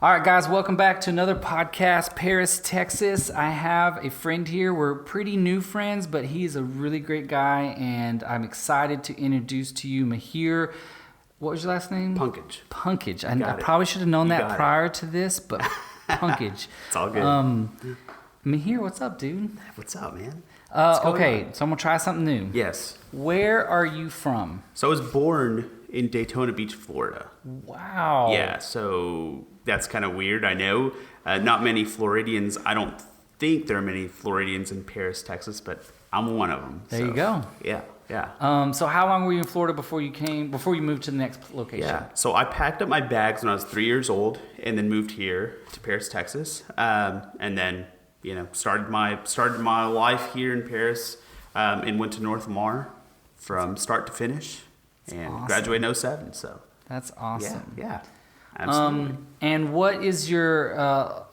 All right, guys, welcome back to another podcast, Paris, Texas. I have a friend here. We're pretty new friends, but he's a really great guy, and I'm excited to introduce to you Mihir. What was your last name? Pankaj. Pankaj. I probably should have known that prior to this, but Pankaj. It's all good. Mihir, what's up, dude? What's up, man? Okay, so I'm going to try something new. Yes. Where are you from? So I was born in Daytona Beach, Florida. Wow. Yeah, so that's kind of weird, I know. Not many Floridians. I don't think there are many Floridians in Paris, Texas, but I'm one of them. There you go. Yeah. So how long were you in Florida before you moved to the next location? Yeah, so I packed up my bags when I was 3 years old and then moved here to Paris, Texas. And then, started my life here in Paris and went to North Mar from start to finish. And awesome. Graduated in 07, so. That's awesome. Yeah, absolutely. And what is your,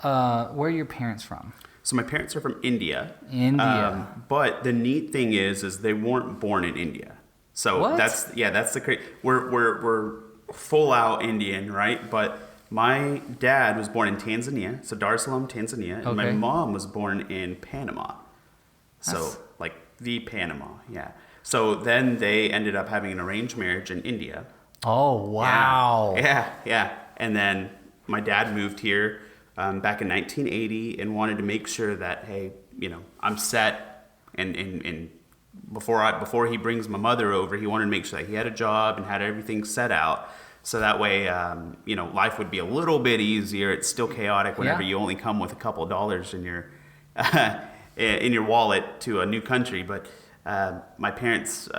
where are your parents from? So my parents are from India. India. But the neat thing is they weren't born in India. So what? that's the crazy. We're full out Indian, right? But my dad was born in Tanzania, so Dar es Salaam, Tanzania, and my mom was born in Panama. So like the Panama, yeah. So then they ended up having an arranged marriage in India. Oh, wow. Yeah. And then my dad moved here back in 1980 and wanted to make sure that, hey, I'm set. And before he brings my mother over, he wanted to make sure that he had a job and had everything set out. So that way, life would be a little bit easier. It's still chaotic whenever you only come with a couple of dollars in your wallet to a new country. But my parents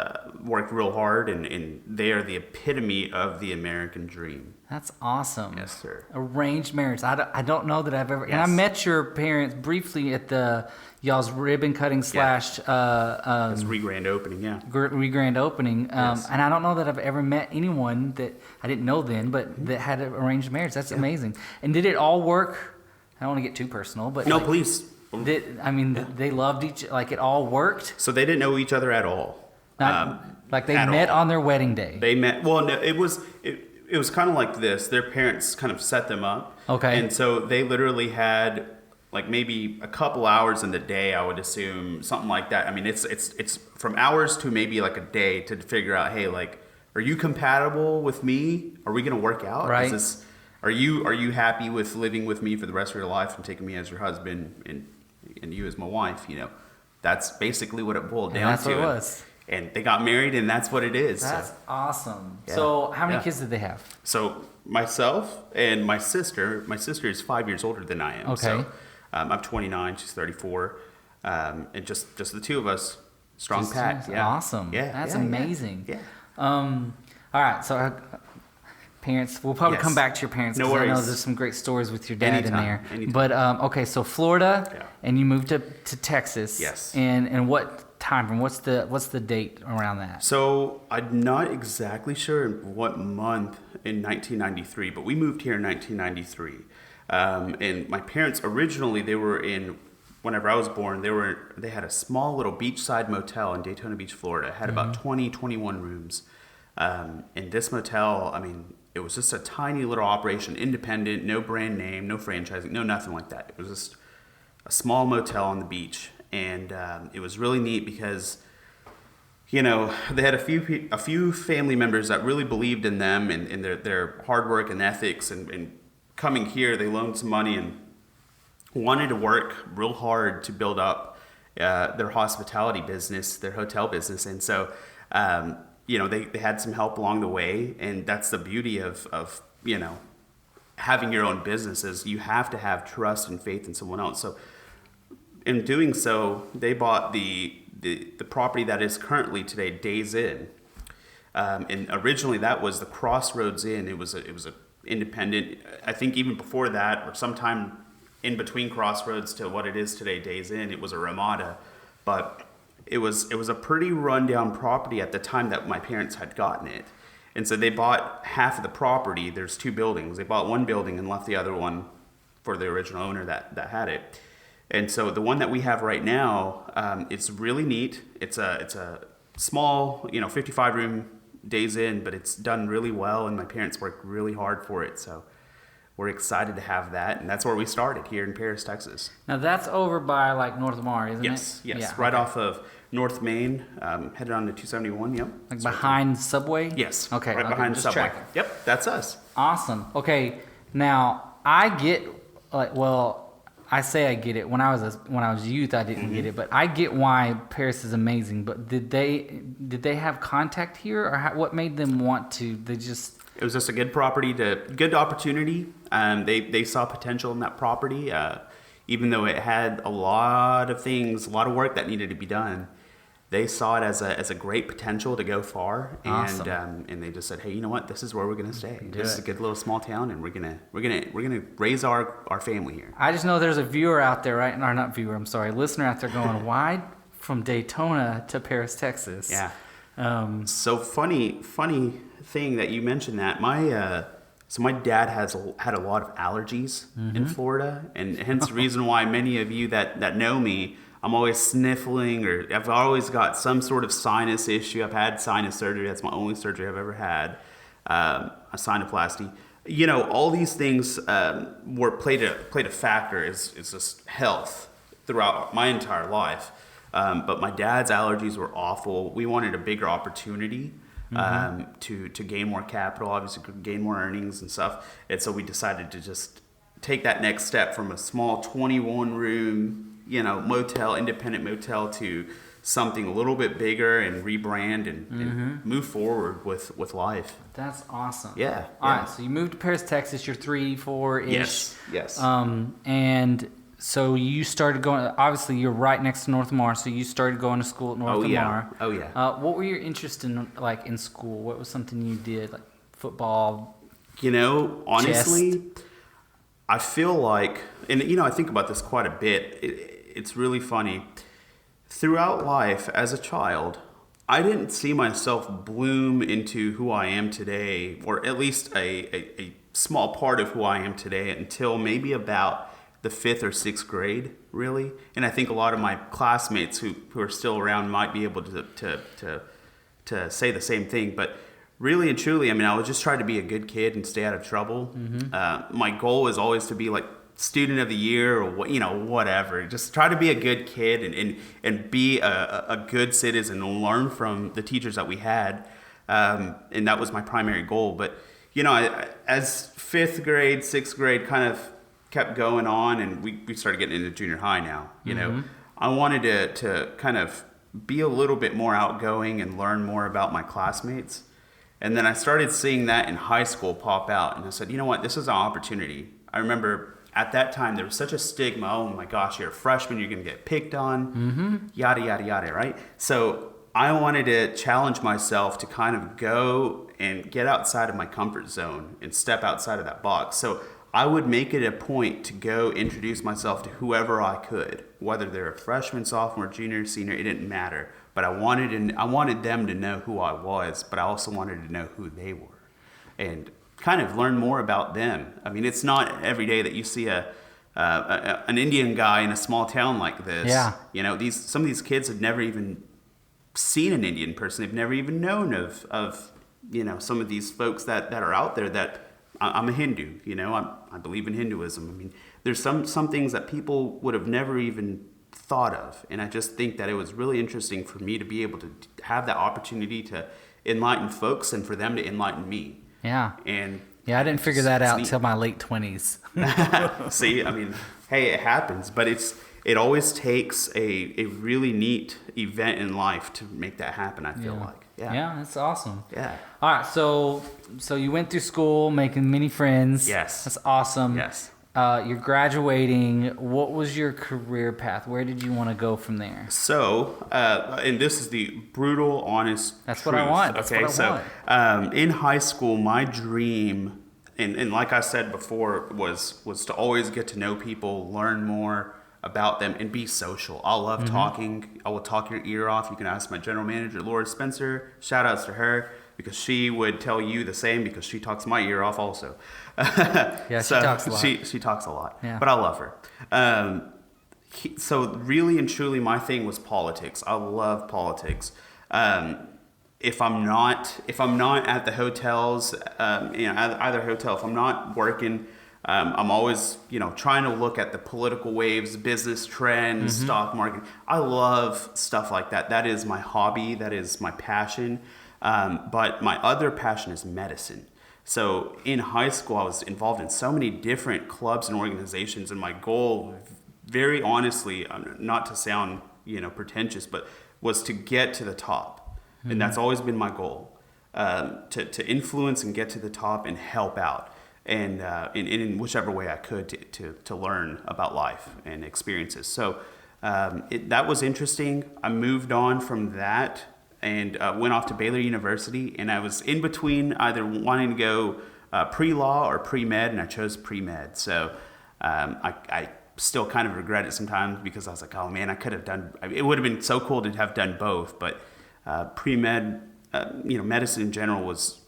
worked real hard, and they are the epitome of the American dream. That's awesome. Yes, sir. Arranged marriage. I don't know that I've ever... Yes. And I met your parents briefly at y'all's ribbon cutting / It's re-grand opening, yeah. Re-grand opening. Yes. And I don't know that I've ever met anyone that I didn't know then, but that had an arranged marriage. That's amazing. And did it all work? I don't want to get too personal, but... No, please. They loved it all worked? So they didn't know each other at all. They met on their wedding day? They met... Well, no, it was kind of like this. Their parents kind of set them up. Okay. And so they literally had like maybe a couple hours in the day, I would assume, something like that. I mean, it's from hours to maybe like a day to figure out, hey, like, are you compatible with me? Are we going to work out? Right. Are you happy with living with me for the rest of your life and taking me as your husband and you as my wife? That's basically what it boiled down that's to. What it was. And they got married, and that's what it is. That's awesome. Yeah. So how many kids did they have? So myself and my sister is 5 years older than I am. Okay. So I'm 29, she's 34. And just the two of us, strong pack. Yeah. Awesome. Yeah. That's amazing. Yeah. All right. So parents, we'll probably come back to your parents. No worries. I know there's some great stories with your dad Anytime. in there. But okay, so Florida, and you moved to Texas. Yes. And what time frame? What's the date around that? So I'm not exactly sure in what month in 1993, but we moved here in 1993. And my parents originally, whenever I was born, they had a small little beachside motel in Daytona Beach, Florida. It had about 21 rooms. And this motel, I mean, it was just a tiny little operation, independent, no brand name, no franchising, no nothing like that. It was just a small motel on the beach. And it was really neat because, they had a few family members that really believed in them and their hard work and ethics. And coming here, they loaned some money and wanted to work real hard to build up their hospitality business, their hotel business. And so, they had some help along the way. And that's the beauty of having your own businesses. You have to have trust and faith in someone else. So in doing so, they bought the property that is currently today Days Inn, and originally that was the Crossroads Inn. It was a independent. I think even before that, or sometime in between Crossroads to what it is today, Days Inn, it was a Ramada, but it was a pretty rundown property at the time that my parents had gotten it, and so they bought half of the property. There's two buildings. They bought one building and left the other one for the original owner that had it. And so the one that we have right now, it's really neat. It's a small, 55 room Days Inn, but it's done really well, and my parents worked really hard for it. So we're excited to have that, and that's where we started here in Paris, Texas. Now that's over by like North Lamar, isn't it? Yes, Yeah, right okay. off of North Main, headed on to 271. Yep. Like behind Subway? Yes. Okay. Right behind just Subway. tracking. Yep, that's us. Awesome. Okay. Now I get I say I get it. When I was youth, I didn't get it, but I get why Paris is amazing. But did they have contact here, or what made them want to? They just It was just a good good opportunity. They saw potential in that property, even though it had a lot of work that needed to be done. They saw it as a great potential to go far, Awesome. and they just said, hey, you know what? This is where we're gonna stay. Do This is it. a good little small town, and we're gonna raise our family here. I just know there's a viewer out there, right? Or not viewer, I'm sorry, listener out there going, why from Daytona to Paris, Texas? Yeah. So funny thing that you mentioned that my dad had a lot of allergies in Florida, and hence the reason why many of you that know me, I'm always sniffling, or I've always got some sort of sinus issue. I've had sinus surgery. That's my only surgery I've ever had, a sinuplasty. You know, all these things played a factor is just health throughout my entire life. But my dad's allergies were awful. We wanted a bigger opportunity to gain more capital, obviously gain more earnings and stuff. And so we decided to just take that next step from a small 21 room, independent motel to something a little bit bigger and rebrand and move forward with life. that's awesome. Yeah. All right. So you moved to Paris, Texas. You're 3, 4-ish. Yes. And so you started going. Obviously, you're right next to North Lamar. So you started going to school at North Lamar. Oh yeah. What were your interests in school? What was something you did, like football? Honestly, I feel like, and I think about this quite a bit. It's really funny. Throughout life, as a child, I didn't see myself bloom into who I am today, or at least a small part of who I am today, until maybe about the 5th or 6th grade, really. And I think a lot of my classmates who are still around might be able to say the same thing. But really and truly, I was just trying to be a good kid and stay out of trouble. My goal was always to be like student of the year, or whatever. Just try to be a good kid and be a good citizen and learn from the teachers that we had. And that was my primary goal. But as 5th grade, 6th grade kind of kept going on, and we started getting into junior high now. I wanted to kind of be a little bit more outgoing and learn more about my classmates. And then I started seeing that in high school pop out, and I said, you know what, this is an opportunity. I remember at that time there was such a stigma. Oh my gosh, you're a freshman, you're gonna get picked on, yada yada yada, right? So I wanted to challenge myself to kind of go and get outside of my comfort zone and step outside of that box. So I would make it a point to go introduce myself to whoever I could, whether they're a freshman, sophomore, junior, senior, it didn't matter. But I wanted them to know who I was, but I also wanted to know who they were, and kind of learn more about them. It's not every day that you see an Indian guy in a small town like this. Yeah. Some of these kids have never even seen an Indian person. They've never even known of some of these folks that are out there. That I'm a Hindu. I believe in Hinduism. There's some things that people would have never even thought of, and I just think that it was really interesting for me to be able to have that opportunity to enlighten folks and for them to enlighten me. Yeah. And I didn't figure that out neat. till my late 20s. See, hey, it happens, but it always takes a really neat event in life to make that happen, I feel like. Yeah, that's awesome. Yeah. All right, so you went through school making many friends. Yes. That's awesome. Yes. You're graduating. What was your career path? Where did you want to go from there? So, and this is the brutal, honest That's truth. what I want. That's okay, what I want. In high school, my dream, and like I said before, was to always get to know people, learn more about them, and be social. I love talking. I will talk your ear off. You can ask my general manager, Laura Spencer. Shout outs to her, because she would tell you the same, because she talks my ear off also. Yeah, she talks a lot. She talks a lot, Yeah. but I love her. So really and truly, my thing was politics. I love politics. If I'm not at the hotels, either hotel, if I'm not working, I'm always, trying to look at the political waves, business trends, stock market. I love stuff like that. That is my hobby. That is my passion. But my other passion is medicine. So in high school, I was involved in so many different clubs and organizations, and my goal, very honestly, not to sound, pretentious, but was to get to the top. And that's always been my goal, to influence and get to the top and help out. And in whichever way I could to learn about life and experiences. So that was interesting. I moved on from that and went off to Baylor University. And I was in between either wanting to go pre-law or pre-med, and I chose pre-med. So I still kind of regret it sometimes because I was like, oh man, I could have done, it would have been so cool to have done both. But pre-med, medicine in general was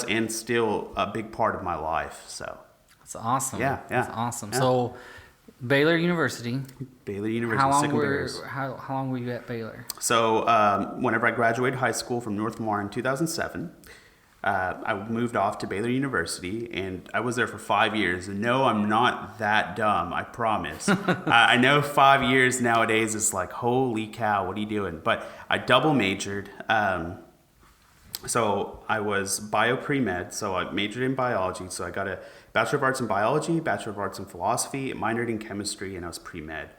and still a big part of my life. So that's awesome. Yeah. That's awesome. Yeah. So Baylor University. How long were you at Baylor? So whenever I graduated high school from North Lamar in 2007, I moved off to Baylor University, and I was there for 5 years. And no, I'm not that dumb, I promise. I know 5 years nowadays is like, holy cow, what are you doing? But I double majored. So I was bio pre-med, so I majored in biology. So I got a Bachelor of Arts in Biology, Bachelor of Arts in Philosophy, minored in Chemistry, and I was pre-med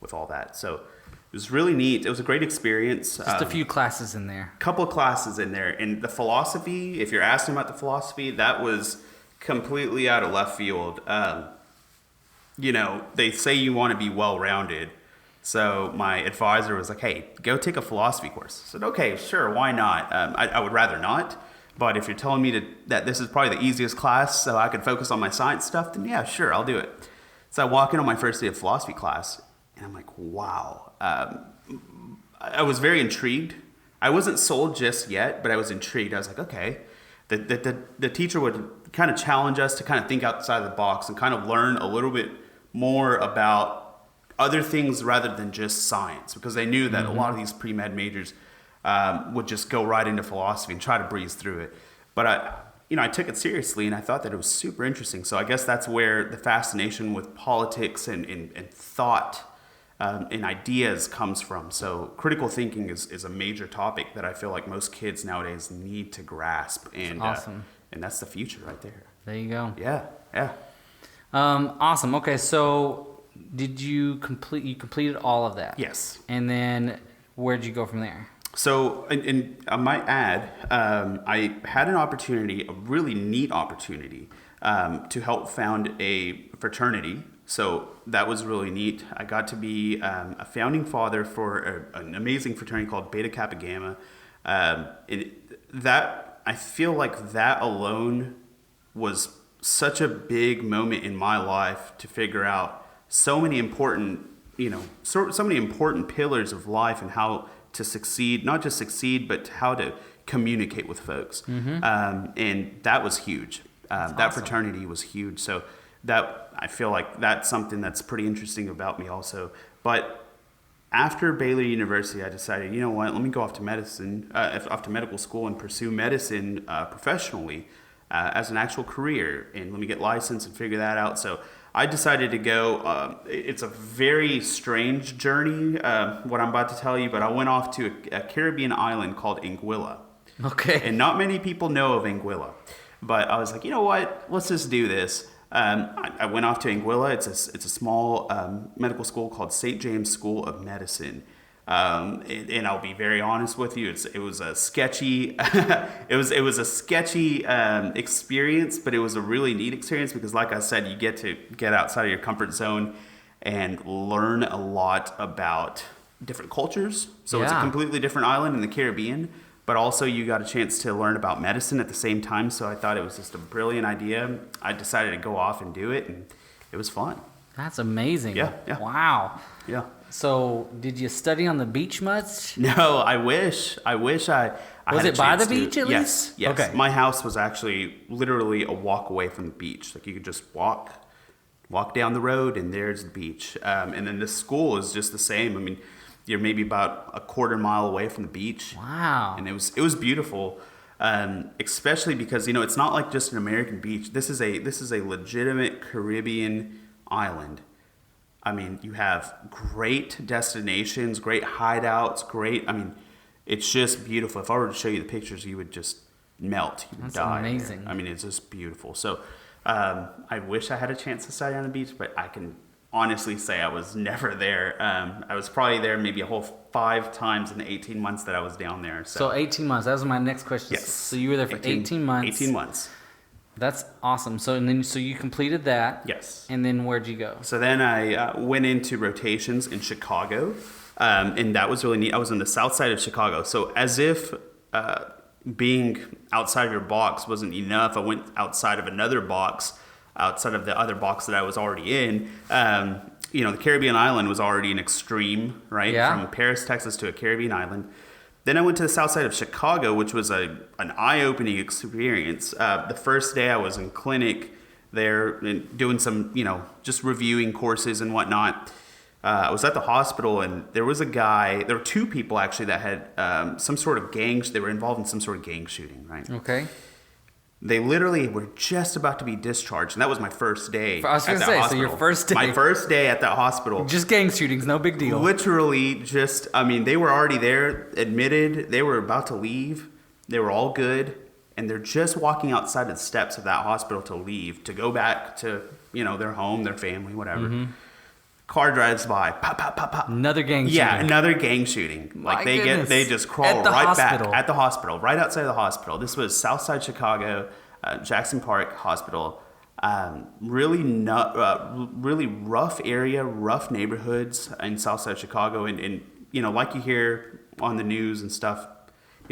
with all that. So it was really neat. It was a great experience. Just a few classes in there. Couple of classes in there. And the philosophy, if you're asking about the philosophy, that was completely out of left field. They say you want to be well-rounded. So my advisor was like, hey, go take a philosophy course. I said, okay, sure, why not? I would rather not. But if you're telling me that this is probably the easiest class so I could focus on my science stuff, then yeah, sure, I'll do it. So I walk in on my first day of philosophy class, and I'm like, wow. I was very intrigued. I wasn't sold just yet, but I was intrigued. I was like, okay. The teacher would kind of challenge us to kind of think outside the box and kind of learn a little bit more about other things rather than just science, because they knew that a lot of these pre-med majors would just go right into philosophy and try to breeze through it. But I took it seriously, and I thought that it was super interesting. So I guess that's where the fascination with politics and thought and ideas comes from. So critical thinking is a major topic that I feel like most kids nowadays need to grasp. And awesome. And that's the future right there. There you go. Yeah. Awesome. Okay, so did you completed all of that? Yes. And then where'd you go from there? So, and I might add, I had an opportunity, a really neat opportunity, to help found a fraternity. So that was really neat. I got to be a founding father for an amazing fraternity called Beta Kappa Gamma. I feel like that alone was such a big moment in my life to figure out so many important, so many important pillars of life and how to succeed, not just succeed, but how to communicate with folks. And that was huge. That awesome. Fraternity was huge. So that, I feel like that's something that's pretty interesting about me also. But after Baylor University, I decided, you know what, let me go off to medical school and pursue medicine professionally as an actual career, and let me get licensed and figure that out. So I decided to go. It's a very strange journey, what I'm about to tell you, but I went off to a Caribbean island called Anguilla. Okay. And not many people know of Anguilla, but I was like, you know what, let's just do this. I went off to Anguilla. It's a small medical school called St. James School of Medicine. And I'll be very honest with you. It was a sketchy, it was a sketchy experience, but it was a really neat experience because, like I said, you get to get outside of your comfort zone and learn a lot about different cultures. So It's a completely different island in the Caribbean, but also you got a chance to learn about medicine at the same time. So I thought it was just a brilliant idea. I decided to go off and do it, and it was fun. That's amazing. Yeah. Wow. Yeah. So, did you study on the beach much? No, I wish I Was had it by the beach at least? Yes. Okay. My house was actually literally a walk away from the beach. Like you could just walk down the road and there's the beach. And then the school is just the same. I mean, you're maybe about a quarter mile away from the beach. Wow. And it was beautiful. Especially because it's not like just an American beach. This is a legitimate Caribbean island. I mean, you have great destinations, great hideouts, it's just beautiful. If I were to show you the pictures, you would just melt. You would That's die. amazing. I mean, it's just beautiful. So I wish I had a chance to study on the beach, but I can honestly say I was never there. I was probably there maybe a whole 5 times in the 18 months that I was down there. So 18 months. That was my next question. Yes. So you were there for 18 months. 18 months. That's awesome. So you completed that. Yes. And then where'd you go? So then I went into rotations in Chicago, and that was really neat. I was on the south side of Chicago. So as if being outside of your box wasn't enough, I went outside of another box, outside of the other box that I was already in. The Caribbean island was already an extreme, right? Yeah. From Paris, Texas to a Caribbean island. Then I went to the south side of Chicago, which was an eye-opening experience. The first day I was in clinic there and doing some, just reviewing courses and whatnot. I was at the hospital, and there was a guy. There were 2 people actually that had some sort of they were involved in some sort of gang shooting, right? Okay. They literally were just about to be discharged, and that was my first day. I was going to say, so your first day. My first day at that hospital. Just gang shootings, no big deal. Literally they were already there, admitted, they were about to leave. They were all good, and they're just walking outside the steps of that hospital to leave, to go back to, their home, their family, whatever. Mm-hmm. Car drives by, pop, pop, pop, pop. Another gang shooting. Yeah, another gang shooting. Like they just crawl right back at the hospital, right outside of the hospital. This was Southside Chicago, Jackson Park Hospital. Really rough area, rough neighborhoods in Southside Chicago, and like you hear on the news and stuff.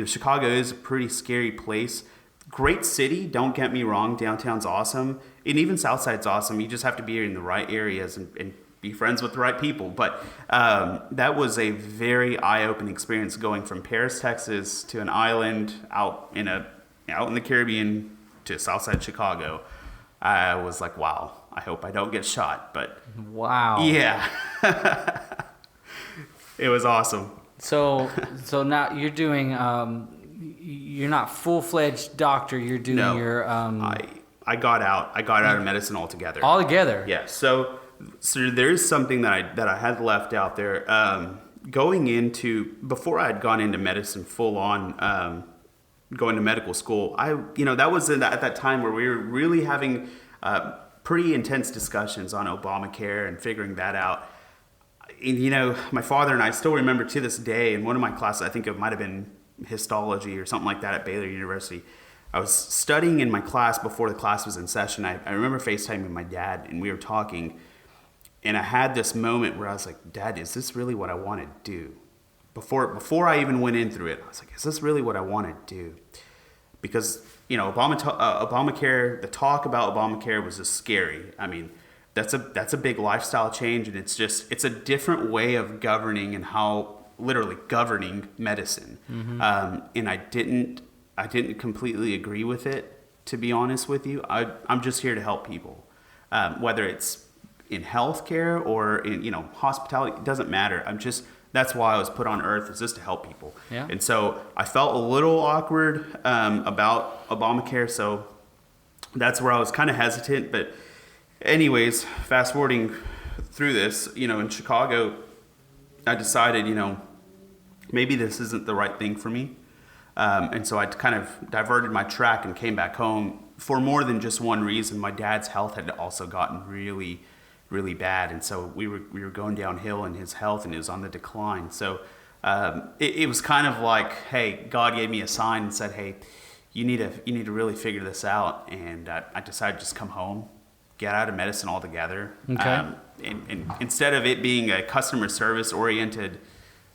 Chicago is a pretty scary place. Great city, don't get me wrong. Downtown's awesome, and even Southside's awesome. You just have to be in the right areas and be friends with the right people. But that was a very eye-opening experience, going from Paris, Texas, to an island out in the Caribbean to Southside Chicago. I was like, wow, I hope I don't get shot. But wow, yeah, it was awesome. So now you're doing. You're not full-fledged doctor. You're doing your. I got out. I got out of medicine altogether. Altogether. Yeah. So there's something that I had left out there. Before I had gone into medicine full on, going to medical school, that was at that time where we were really having pretty intense discussions on Obamacare and figuring that out. And, my father and I still remember to this day, in one of my classes, I think it might have been histology or something like that at Baylor University, I was studying in my class before the class was in session. I remember FaceTiming my dad, and we were talking, and I had this moment where I was like, Dad, is this really what I want to do? Before I even went in through it, I was like, is this really what I want to do? Because, Obamacare, the talk about Obamacare was just scary. I mean, that's a big lifestyle change, and it's a different way of governing and how literally governing medicine. Mm-hmm. And I didn't completely agree with it, to be honest with you. I'm just here to help people, whether it's in healthcare or in hospitality. It doesn't matter. That's why I was put on earth, is just to help people. Yeah. And so I felt a little awkward about Obamacare, so that's where I was kind of hesitant. But anyways, fast forwarding through this, in Chicago, I decided, maybe this isn't the right thing for me. And so I kind of diverted my track and came back home for more than just one reason. My dad's health had also gotten really, really bad. And so we were going downhill in his health, and it was on the decline. So it was kind of like, hey, God gave me a sign and said, hey, you need to really figure this out. And I decided to just come home, get out of medicine altogether. Okay. And instead of it being a customer service oriented,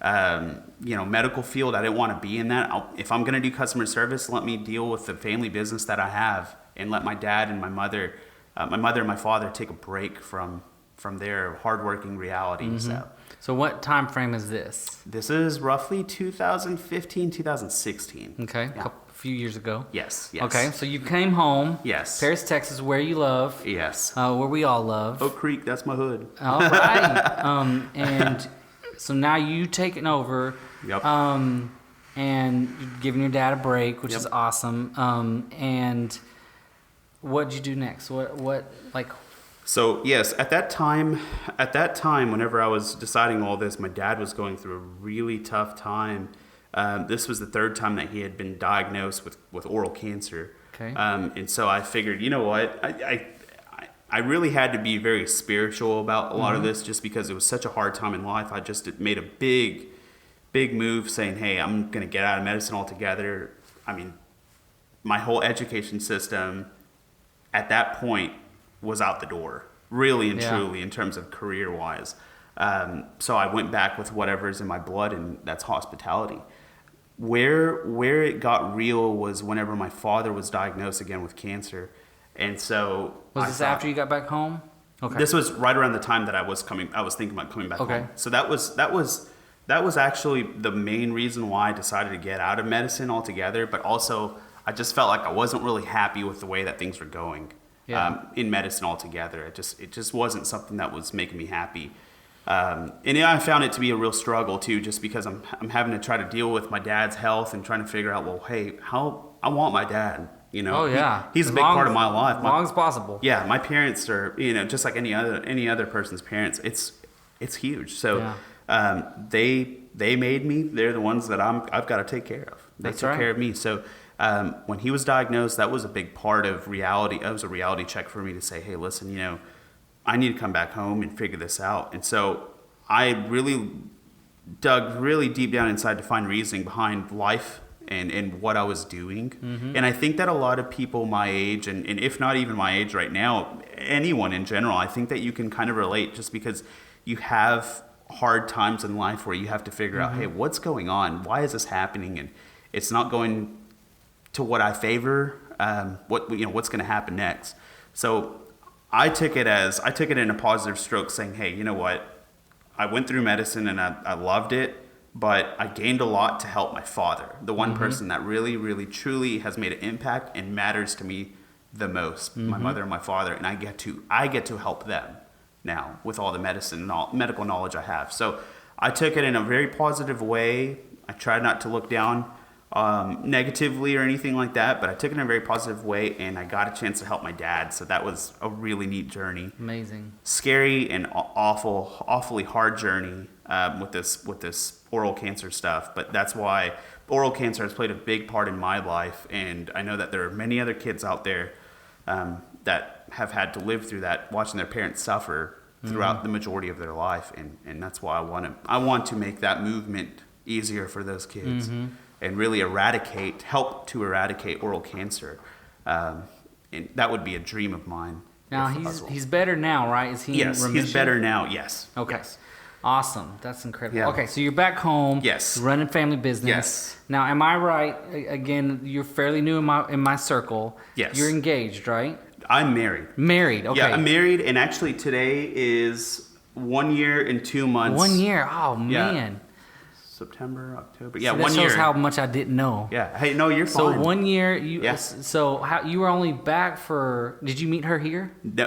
medical field, I didn't want to be in that. If I'm going to do customer service, let me deal with the family business that I have, and let my dad and my mother and my father take a break from their hardworking reality. Mm-hmm. So what time frame is this? This is roughly 2015, 2016. Okay. Yeah. A few years ago. Yes. Okay, so you came home. Yes. Paris, Texas, where you love. Yes. Where we all love. Oak Creek, that's my hood. All right. And so now you taking over. Yep. and you're giving your dad a break, which Yep. is awesome. And what did you do next? So yes, at that time, whenever I was deciding all this, my dad was going through a really tough time. This was the third time that he had been diagnosed with oral cancer. Okay. And so I figured, you know what, I really had to be very spiritual about a lot of this, just because it was such a hard time in life. I just made a big move saying, hey, I'm going to get out of medicine altogether. I mean, my whole education system at that point was out the door, really and truly, in terms of career-wise. So I went back with whatever's in my blood, and that's hospitality. Where it got real was whenever my father was diagnosed again with cancer. And so was this after you got back home? Okay. This was right around the time that I was thinking about coming back home. So that was actually the main reason why I decided to get out of medicine altogether. But also, I just felt like I wasn't really happy with the way that things were going in medicine altogether. It just wasn't something that was making me happy. And I found it to be a real struggle too, just because I'm having to try to deal with my dad's health and trying to figure out, well, hey, how I want my dad. You know, oh yeah, he's a big part of my life. As long as possible. Yeah, my parents are, you know, just like any other person's parents. It's huge. So they made me. They're the ones that I've got to take care of. They took care of me. So when he was diagnosed, that was a big part of reality. That was a reality check for me to say, hey, listen, you know, I need to come back home and figure this out. And so I really dug really deep down inside to find reasoning behind life and what I was doing. And I think that a lot of people my age, and if not even my age right now, anyone in general, I think that you can kind of relate, just because you have hard times in life where you have to figure out, hey, what's going on? Why is this happening? And it's not going to what I favor. What's going to happen next? So I took it in a positive stroke, saying, hey, you know what? I went through medicine and I loved it. But I gained a lot to help my father, the one person that really, really, truly has made an impact and matters to me the most, my mother and my father, and I get to help them now with all the medical knowledge I have. So I took it in a very positive way. I tried not to look down negatively or anything like that, but I took it in a very positive way, and I got a chance to help my dad. So that was a really neat journey. Amazing. Scary and awfully hard journey with this oral cancer stuff, but that's why oral cancer has played a big part in my life, and I know that there are many other kids out there that have had to live through that, watching their parents suffer throughout the majority of their life, and that's why I want to make that movement easier for those kids and really help to eradicate oral cancer, and that would be a dream of mine. Now he's better now, right? Is he in remission? He's better now. Yes. Okay. Yes. Awesome. That's incredible. Yeah. Okay, so you're back home. Yes. Running family business. Yes. Now, am I right? Again, you're fairly new in my circle. Yes. You're engaged, right? I'm married. Married. Okay. Yeah, I'm married, and actually today is 1 year and 2 months. 1 year. Oh man. September, October. Yeah, so 1 that year. shows how much I didn't know. Yeah. Hey, no, you're So fine. 1 year. Yes. So how you were only back for? Did you meet her here? No,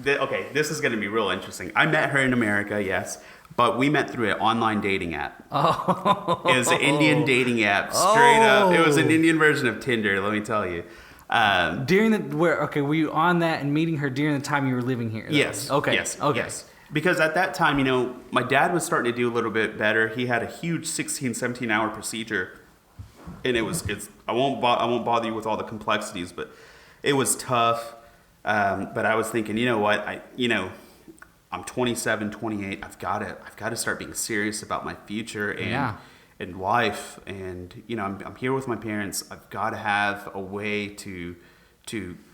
okay, this is going to be real interesting. I met her in America, yes, but we met through an online dating app. Oh. It was an Indian dating app, straight up. It was an Indian version of Tinder, let me tell you. Were you on that and meeting her during the time you were living here? Yes. Okay. Yes. Okay. Yes. Because at that time, you know, my dad was starting to do a little bit better. He had a huge 16, 17-hour procedure, and I won't bother you with all the complexities, but it was tough. But I was thinking, you know what, I'm 27, 28. I've got to start being serious about my future and life. And you know, I'm here with my parents. I've got to have a way to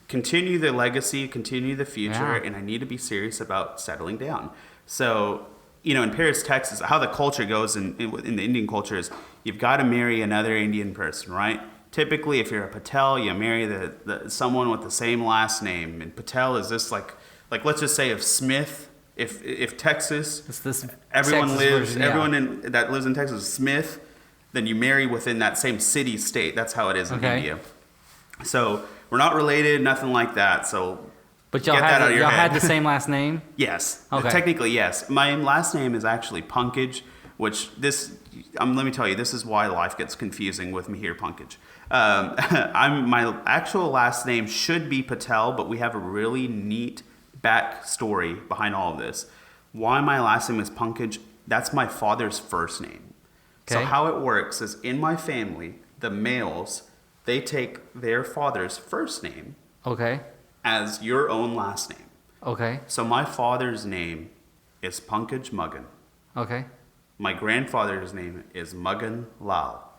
continue the legacy, continue the future, and I need to be serious about settling down. So, you know, in Paris, Texas, how the culture goes in the Indian culture is you've got to marry another Indian person, right? Typically, if you're a Patel, you marry the someone with the same last name. And Patel is this like let's just say if Smith, if Texas, It's this everyone Texas lives, version, yeah. everyone that lives in Texas is Smith, then you marry within that same city, state. That's how it is in India. So we're not related, nothing like that. So But y'all get that out of your y'all head. had the same last name? Yes. Okay. Technically, yes. My last name is actually Pankaj, let me tell you, this is why life gets confusing with Mihir Pankaj. My actual last name should be Patel, but we have a really neat backstory behind all of this. Why my last name is Pankaj, that's my father's first name. Okay. So how it works is in my family, the males, they take their father's first name as your own last name. Okay. So my father's name is Pankaj Muggan. Okay. My grandfather's name is Muggan Lal.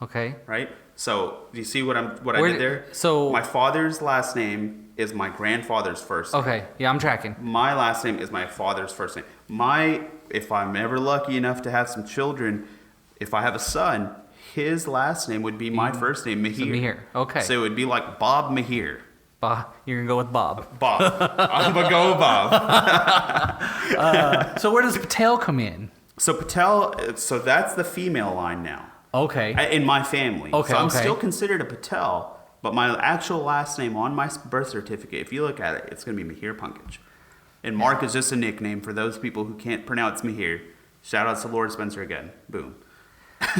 Okay. Right? So do you see what I did there? So my father's last name is my grandfather's first name. Okay. Yeah, I'm tracking. My last name is my father's first name. If I'm ever lucky enough to have some children, if I have a son, his last name would be my first name, Mihir. So Mihir. Okay. So it would be like Bob Mihir. You're going to go with Bob. Bob. I'm going to go with Bob. So where does Patel come in? So Patel, so that's the female line now. Okay. In my family. Okay. So I'm still considered a Patel, but my actual last name on my birth certificate, if you look at it, it's going to be Mihir Pankaj. And Mark is just a nickname for those people who can't pronounce Mihir. Shout out to Lord Spencer again. Boom.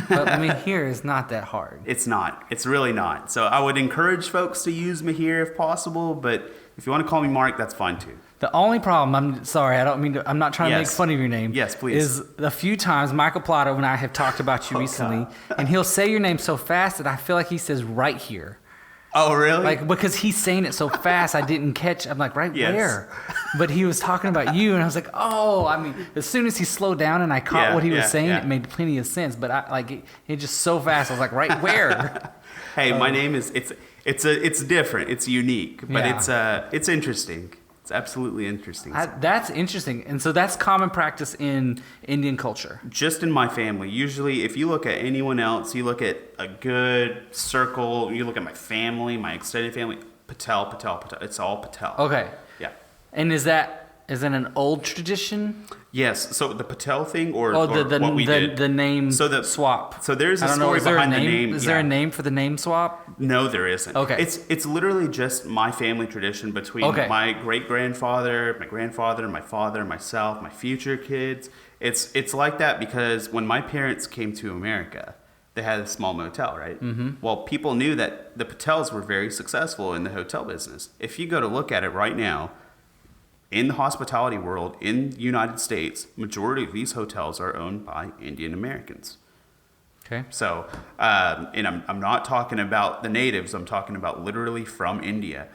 But Mihir is not that hard. It's not. It's really not. So I would encourage folks to use Mihir if possible, but if you want to call me Mark, that's fine too. The only problem, I'm sorry, I'm not trying to make fun of your name. Yes, please. Is a few times Michael Plato and I have talked about you recently, and he'll say your name so fast that I feel like he says right here. Oh, really? Like, because he's saying it so fast, I didn't catch. I'm like, where? But he was talking about you, and I was like, as soon as he slowed down and I caught what he was saying, it made plenty of sense. But it just so fast. I was like, right where? Hey, my name is it's different. It's unique, but it's interesting. It's absolutely interesting. That's interesting. And so that's common practice in Indian culture. Just in my family. Usually, if you look at anyone else, you look at a good circle, you look at my family, my extended family, Patel. It's all Patel. Okay. Yeah. And is that an old tradition? Yes. So the Patel thing or what we did? The name swap. So there's a story behind the name. Is there a name for the name swap? No, there isn't. Okay. It's literally just my family tradition between my great-grandfather, my grandfather, my father, myself, my future kids. It's like that because when my parents came to America, they had a small motel, right? Mm-hmm. Well, people knew that the Patels were very successful in the hotel business. If you go to look at it right now, in the hospitality world in the United States, majority of these hotels are owned by Indian Americans. Okay. So, and I'm not talking about the natives. I'm talking about literally from India.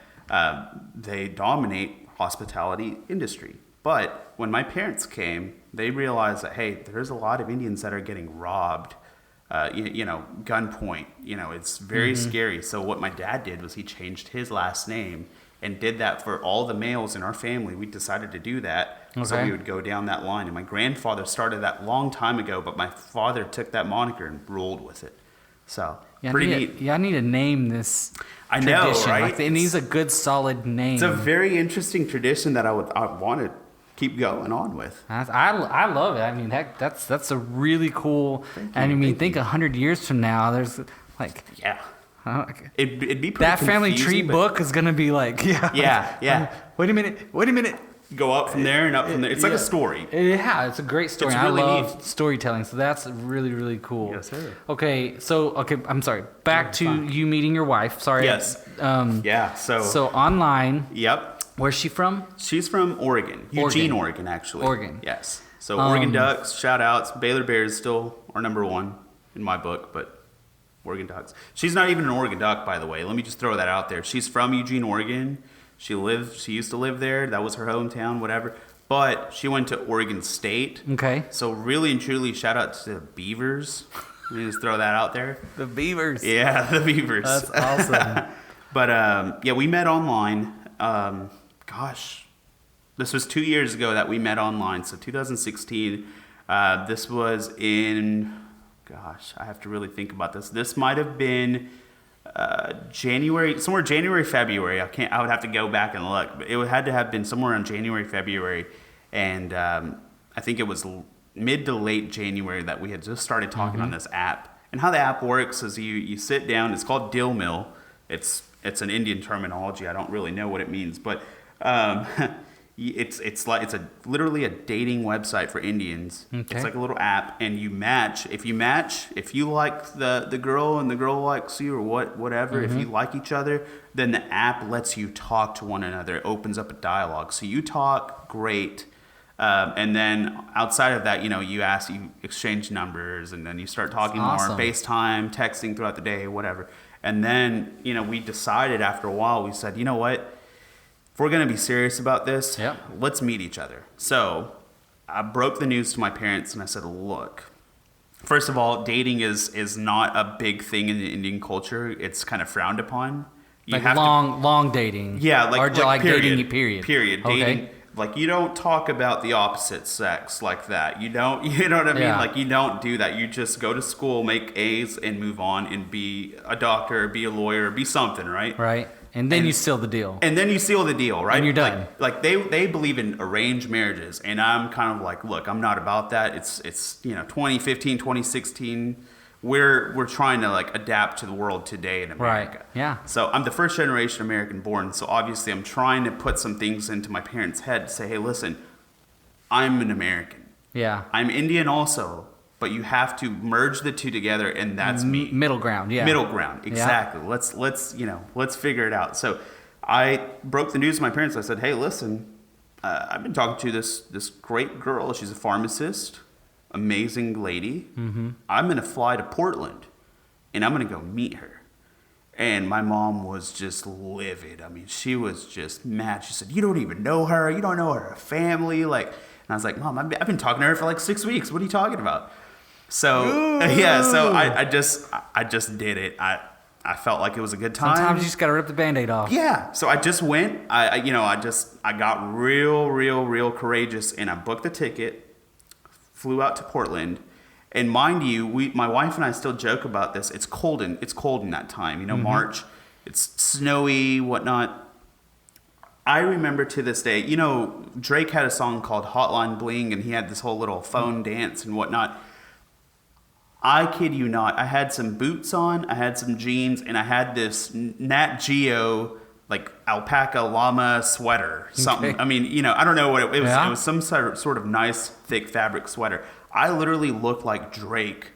They dominate hospitality industry. But when my parents came, they realized that, hey, there's a lot of Indians that are getting robbed, gunpoint. It's very scary. So what my dad did was he changed his last name and did that for all the males in our family. We decided to do that. Okay. So we would go down that line. And my grandfather started that long time ago, but my father took that moniker and rolled with it. So, pretty neat. I need to name this tradition. I know, right? It needs a good, solid name. It's a very interesting tradition that I want to keep going on with. I love it. I mean, that's a really cool... Think 100 years from now, there's like... Yeah. It'd be pretty that family tree book is gonna be like wait a minute go up from there and up from there. It's like a story. It's a great story. I love storytelling, so that's really, really cool. Yes, sir. Okay, I'm sorry, back to you meeting your wife. Sorry. Yes. So online. Yep. Where's she from? She's from Oregon. Eugene, Oregon, actually. Oregon. Yes. So Oregon Ducks, shout outs. Baylor Bears still are number one in my book, but Oregon Ducks. She's not even an Oregon Duck, by the way. Let me just throw that out there. She's from Eugene, Oregon. She used to live there. That was her hometown, whatever. But she went to Oregon State. Okay. So really and truly, shout out to the Beavers. Let me just throw that out there. The Beavers. Yeah, the Beavers. That's awesome. But we met online. This was 2 years ago that we met online. So 2016. This was in... I have to really think about this. This might have been January, February. I would have to go back and look, but it had to have been somewhere in January, February, and I think it was mid to late January that we had just started talking on this app. And how the app works is you sit down. It's called Dill Mill. It's an Indian terminology. I don't really know what it means, but It's literally a dating website for Indians. Okay. It's like a little app, and you match. If you like the girl and the girl likes you, or whatever, if you like each other, then the app lets you talk to one another. It opens up a dialogue. So you talk, great. And then outside of that, you exchange numbers, and then you start talking more, FaceTime, texting throughout the day, whatever. And then, we decided after a while, we said, you know what? If we're going to be serious about this, let's meet each other. So I broke the news to my parents, and I said, look, first of all, dating is not a big thing in the Indian culture. It's kind of frowned upon. You have long dating. Yeah, or like dating, period. Period. Okay. Dating. Like, you don't talk about the opposite sex like that. You know what I mean? Yeah. Like, you don't do that. You just go to school, make A's, and move on and be a doctor, be a lawyer, be something, right? Right. And then you seal the deal. And then you seal the deal, right? And you're done. Like they believe in arranged marriages, and I'm kind of like, look, I'm not about that. It's 2015, 2016. We're trying to like adapt to the world today in America. Right. Yeah. So I'm the first generation American born. So obviously I'm trying to put some things into my parents' head to say, hey, listen, I'm an American. Yeah. I'm Indian also, but you have to merge the two together, and that's me. Middle ground. Yeah. Middle ground. Exactly. Yeah. Let's figure it out. So I broke the news to my parents. I said, hey, listen, I've been talking to this great girl. She's a pharmacist. Amazing lady. Mm-hmm. I'm going to fly to Portland, and I'm going to go meet her. And my mom was just livid. I mean, she was just mad. She said, you don't even know her. You don't know her family. And I was like, Mom, I've been talking to her for like 6 weeks. What are you talking about? So, so I just did it. I felt like it was a good time. Sometimes you just got to rip the Band-Aid off. Yeah. So I just went. I got real courageous, and I booked the ticket. Flew out to Portland, and mind you, my wife and I still joke about this. It's cold in that time, March. It's snowy, whatnot. I remember to this day, Drake had a song called Hotline Bling, and he had this whole little phone dance and whatnot. I kid you not, I had some boots on, I had some jeans, and I had this Nat Geo like alpaca llama sweater, something. Okay. I mean, I don't know what it was. Yeah. It was some sort of nice thick fabric sweater. I literally looked like Drake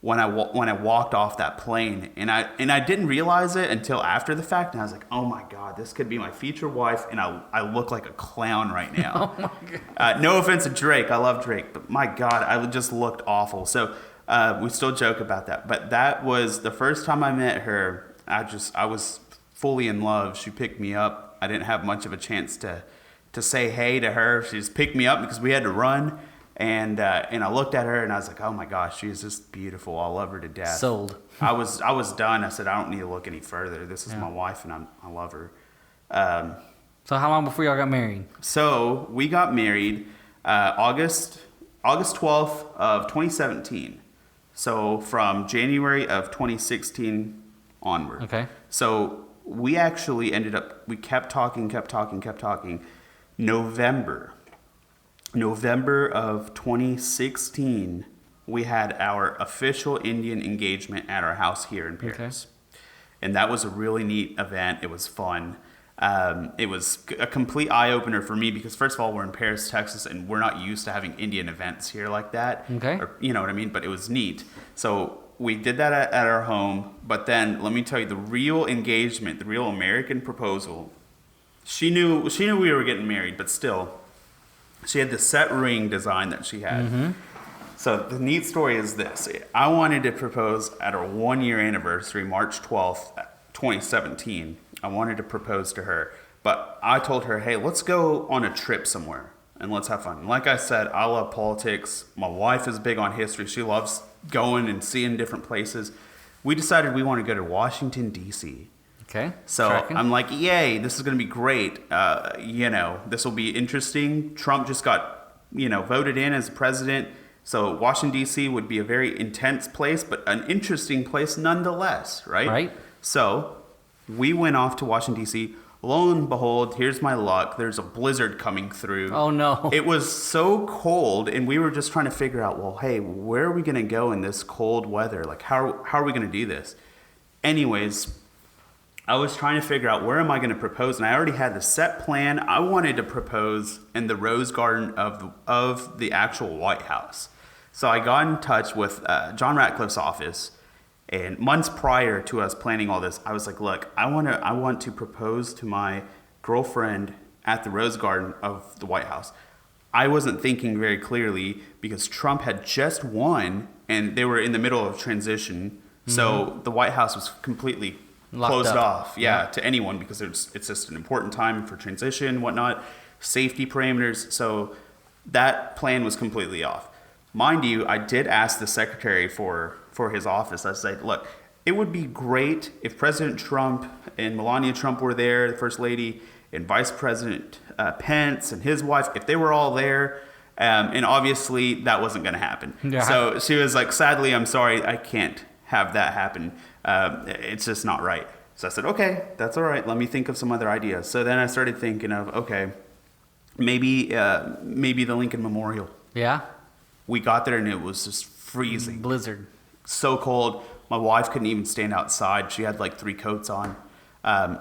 when I walked off that plane, and I didn't realize it until after the fact. And I was like, oh my God, this could be my future wife, and I look like a clown right now. Oh my God. No offense to Drake, I love Drake, but my God, I just looked awful. So we still joke about that. But that was the first time I met her. I was fully in love. She picked me up. I didn't have much of a chance to say hey to her. She just picked me up because we had to run. And I looked at her and I was like, oh my gosh, she's just beautiful. I love her to death. Sold. I was done. I said, I don't need to look any further. This is my wife, and I love her. So how long before y'all got married? So we got married August 12th of 2017. So from January of 2016 onward. Okay. So we actually we kept talking. November of 2016, we had our official Indian engagement at our house here in Paris. Okay. And that was a really neat event. It was fun. It was a complete eye-opener for me because, first of all, we're in Paris, Texas, and we're not used to having Indian events here like that. Okay. Or, you know what I mean? But it was neat. So we did that at our home. But then, let me tell you, the real engagement, the real American proposal, she knew we were getting married, but still, she had the set ring design that she had. Mm-hmm. So the neat story is this. I wanted to propose at our 1-year anniversary, March 12th, 2017. I wanted to propose to her, but I told her, hey, let's go on a trip somewhere and let's have fun. Like I said, I love politics. My wife is big on history. She loves going and seeing different places. We decided we want to go to Washington, D.C. Okay. So I'm like, yay, this is going to be great. This will be interesting. Trump just got, voted in as president. So Washington, D.C. would be a very intense place, but an interesting place nonetheless, right? Right. So we went off to Washington, D.C. Lo and behold, here's my luck. There's a blizzard coming through. Oh, no. It was so cold, and we were just trying to figure out, well, hey, where are we going to go in this cold weather? Like, how are we going to do this? Anyways, I was trying to figure out where am I going to propose, and I already had the set plan. I wanted to propose in the Rose Garden of the actual White House. So I got in touch with John Ratcliffe's office, and months prior to us planning all this, I was like, look, I want to propose to my girlfriend at the Rose Garden of the White House. I wasn't thinking very clearly because Trump had just won and they were in the middle of transition. So the White House was completely closed off to anyone because it's just an important time for transition, whatnot, safety parameters. So that plan was completely off. Mind you, I did ask the secretary for his office. I said, look, it would be great if President Trump and Melania Trump were there, the First Lady, and Vice President Pence and his wife, if they were all there. And obviously that wasn't going to happen. Yeah. So she was like, sadly, I'm sorry, I can't have that happen. It's just not right. So I said, okay, that's all right. Let me think of some other ideas. So then I started thinking of, okay, maybe the Lincoln Memorial. Yeah. We got there and it was just freezing. Blizzard. So cold. My wife couldn't even stand outside. She had like 3 coats on.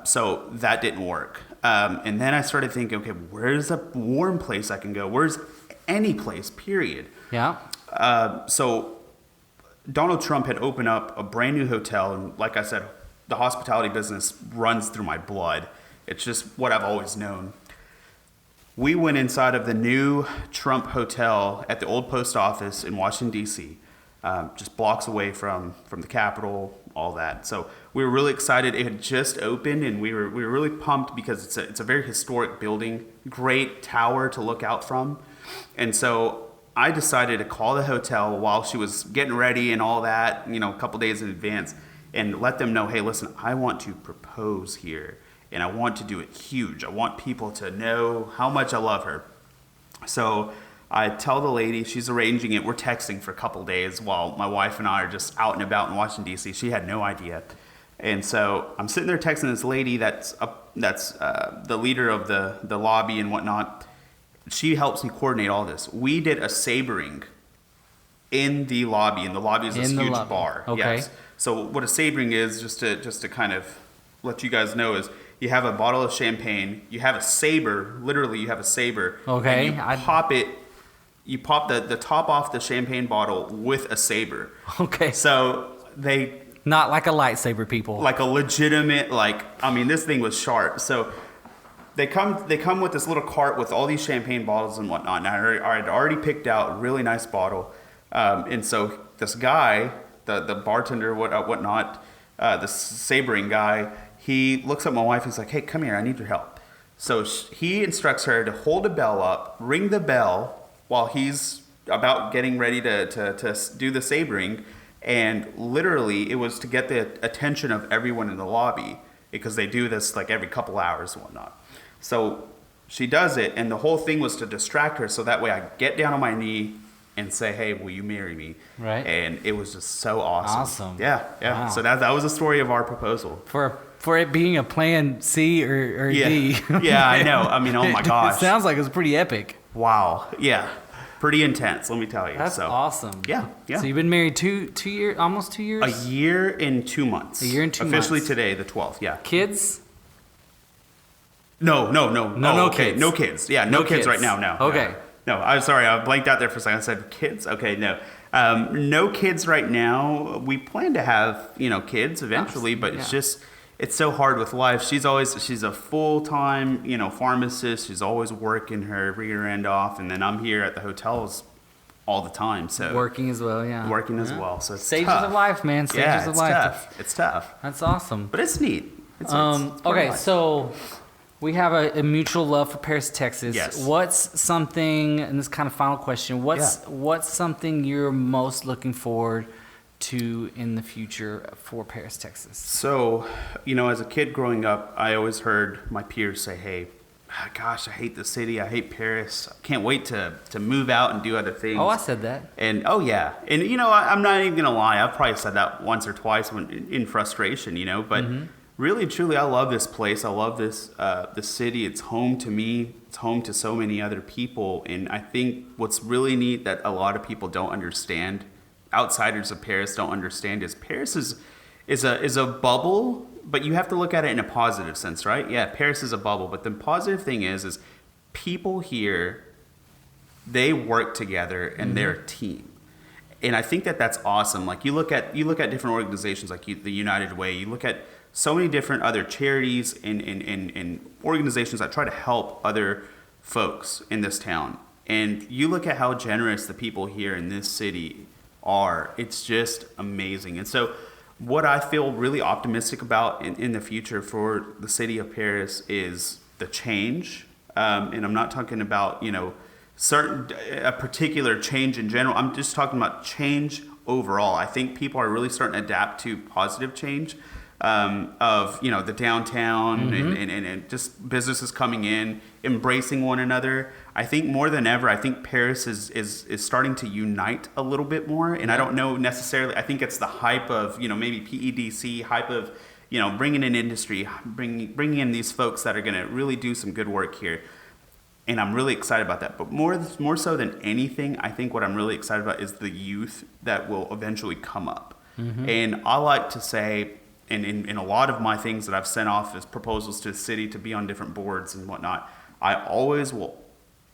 So that didn't work. And then I started thinking, okay, where's a warm place I can go? Where's any place, period? Yeah. So Donald Trump had opened up a brand new hotel. And like I said, the hospitality business runs through my blood. It's just what I've always known. We went inside of the new Trump hotel at the old post office in Washington, D.C., just blocks away from the Capitol, all that. So we were really excited. It had just opened, and we were really pumped because it's a very historic building, great tower to look out from. And so I decided to call the hotel while she was getting ready and all that, a couple days in advance, and let them know, hey, listen, I want to propose here, and I want to do it huge. I want people to know how much I love her. So I tell the lady, she's arranging it. We're texting for a couple days while my wife and I are just out and about in Washington, D.C. She had no idea. And so I'm sitting there texting this lady that's the leader of the lobby and whatnot. She helps me coordinate all this. We did a sabering in the lobby, and the lobby is this huge bar. Okay. Yes. So what a sabering is, just to kind of let you guys know, is you have a bottle of champagne, you have a saber, literally you have a saber. Okay. And you pop the top off the champagne bottle with a saber. Okay. So they... Not like a lightsaber, people. Like a legitimate, this thing was sharp. So they come with this little cart with all these champagne bottles and whatnot. And I had already picked out a really nice bottle. And so this guy, the bartender, whatnot, the sabering guy, he looks at my wife. He's like, hey, come here. I need your help. So he instructs her to hold a bell up, ring the bell while he's about getting ready to do the sabering. And literally, it was to get the attention of everyone in the lobby because they do this like every couple hours and whatnot. So she does it, and the whole thing was to distract her so that way I get down on my knee and say, hey, will you marry me? Right. And it was just so awesome. Awesome. Yeah. Wow. So that was the story of our proposal. For it being a plan C or D. Yeah, I know. Oh my gosh. It sounds like it's pretty epic. Wow. Yeah. Pretty intense, let me tell you. That's awesome. Yeah. So you've been married two years, almost 2 years? A year and 2 months. A year and 2 months. Officially today, the 12th, yeah. Kids? No. No kids. No kids. Yeah, no kids right now, no. Okay. No, I'm sorry, I blanked out there for a second. I said kids? Okay, no. No kids right now. We plan to have, kids eventually, but it's so hard with life. She's a full-time, pharmacist. She's always working her rear end off, and then I'm here at the hotels all the time. So working as well, yeah. Working as well. So it's stages tough. of life, man. Stages of life. Tough. It's tough. That's awesome. But it's neat. It's okay, so we have a mutual love for Paris, Texas. Yes. What's something, and this kind of final question, what's something you're most looking forward to in the future for Paris, Texas? So, as a kid growing up, I always heard my peers say, hey, gosh, I hate the city. I hate Paris. I can't wait to move out and do other things. Oh, I said that. And, oh, yeah. And, I'm not even going to lie. I've probably said that once or twice in frustration, but really, truly, I love this place. I love this city. It's home to me. It's home to so many other people. And I think what's really neat that a lot of people don't understand, outsiders of Paris don't understand, is Paris is a bubble, but you have to look at it in a positive sense, right? Yeah, Paris is a bubble, but the positive thing is people here, they work together and they're a team. And I think that's awesome. Like you look at different organizations like the United Way, you look at so many different other charities and organizations that try to help other folks in this town. And you look at how generous the people here in this city are. It's just amazing. And so what I feel really optimistic about in the future for the city of Paris is the change. And I'm not talking about, a particular change in general. I'm just talking about change overall. I think people are really starting to adapt to positive change of the downtown and just businesses coming in, embracing one another. I think more than ever, I think Paris is starting to unite a little bit more. And I don't know necessarily, I think it's the hype of, maybe PEDC, hype of, bringing in industry, bringing in these folks that are going to really do some good work here. And I'm really excited about that. But more so than anything, I think what I'm really excited about is the youth that will eventually come up. And I like to say, and in a lot of my things that I've sent off as proposals to the city to be on different boards and whatnot, I always will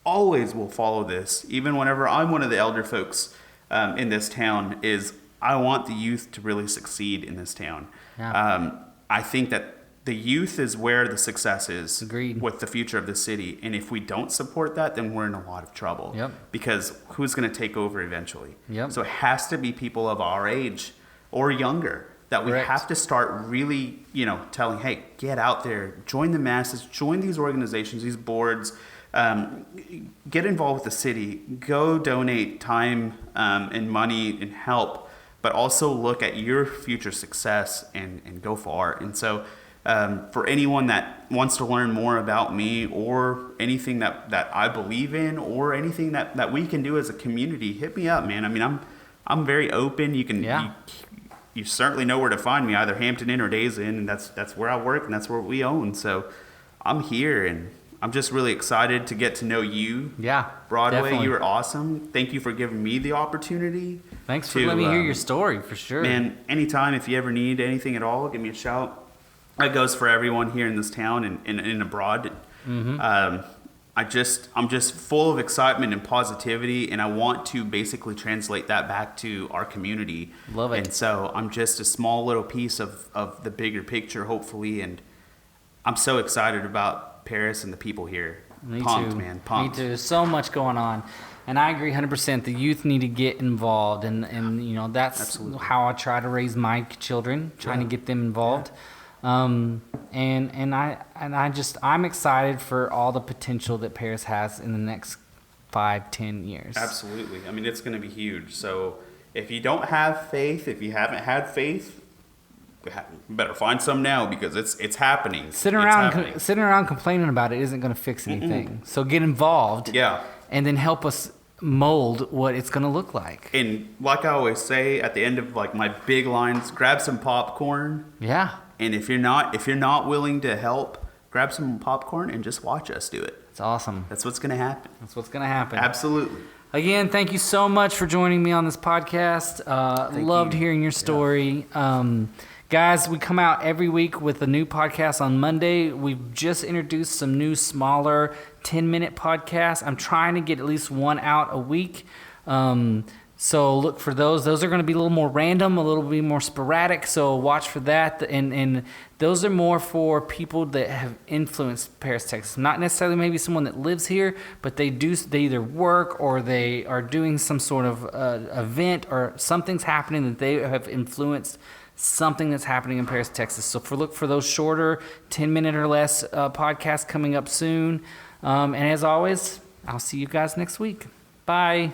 follow this, even whenever I'm one of the elder folks in this town, is I want the youth to really succeed in this town. Yeah. I think that the youth is where the success is. Agreed. With the future of the city. And if we don't support that, then we're in a lot of trouble. Yep. Because who's going to take over eventually? Yep. So it has to be people of our age or younger that we Correct. have to start really, telling, hey, get out there, join the masses, join these organizations, these boards, get involved with the city, go donate time and money and help, but also look at your future success and go far. And so for anyone that wants to learn more about me or anything that I believe in or anything that we can do as a community, hit me up, man. I mean, I'm very open. You can you certainly know where to find me, either Hampton Inn or Days Inn, and that's where I work and that's where we own. So I'm here, and I'm just really excited to get to know you. Yeah, Broadway, definitely. you were awesome. Thank you for giving me the opportunity. Thanks for letting me hear your story, for sure. Man, anytime, if you ever need anything at all, give me a shout. That goes for everyone here in this town and abroad. I'm just full of excitement and positivity, and I want to basically translate that back to our community. Love it. And so I'm just a small little piece of the bigger picture, hopefully, and I'm so excited about Paris and the people here. Pumped, too. Man. Pumped. Me too. There's so much going on. And I agree 100%. The youth need to get involved, and that's Absolutely. how I try to raise my children, trying to get them involved. I'm excited for all the potential that Paris has in the next 5-10 years. Absolutely. I mean, it's going to be huge. So if you don't have faith, if you haven't had faith, you better find some now, because it's happening. Sitting around complaining about it isn't going to fix anything. So get involved. Yeah. And then help us mold what it's going to look like. And like I always say at the end of like my big lines, grab some popcorn. Yeah. And if you're not willing to help, grab some popcorn and just watch us do it. It's awesome. That's what's going to happen. Absolutely. Again, thank you so much for joining me on this podcast. Loved hearing your story. Guys, we come out every week with a new podcast on Monday. We've just introduced some new, smaller 10-minute podcasts. I'm trying to get at least one out a week. So look for those. Those are going to be a little more random, a little bit more sporadic. So watch for that. And those are more for people that have influenced Paris, Texas. Not necessarily maybe someone that lives here, but they either work or they are doing some sort of event, or something's happening that they have influenced something that's happening in Paris, Texas. So look for those shorter 10-minute or less podcasts coming up soon. And as always, I'll see you guys next week. Bye.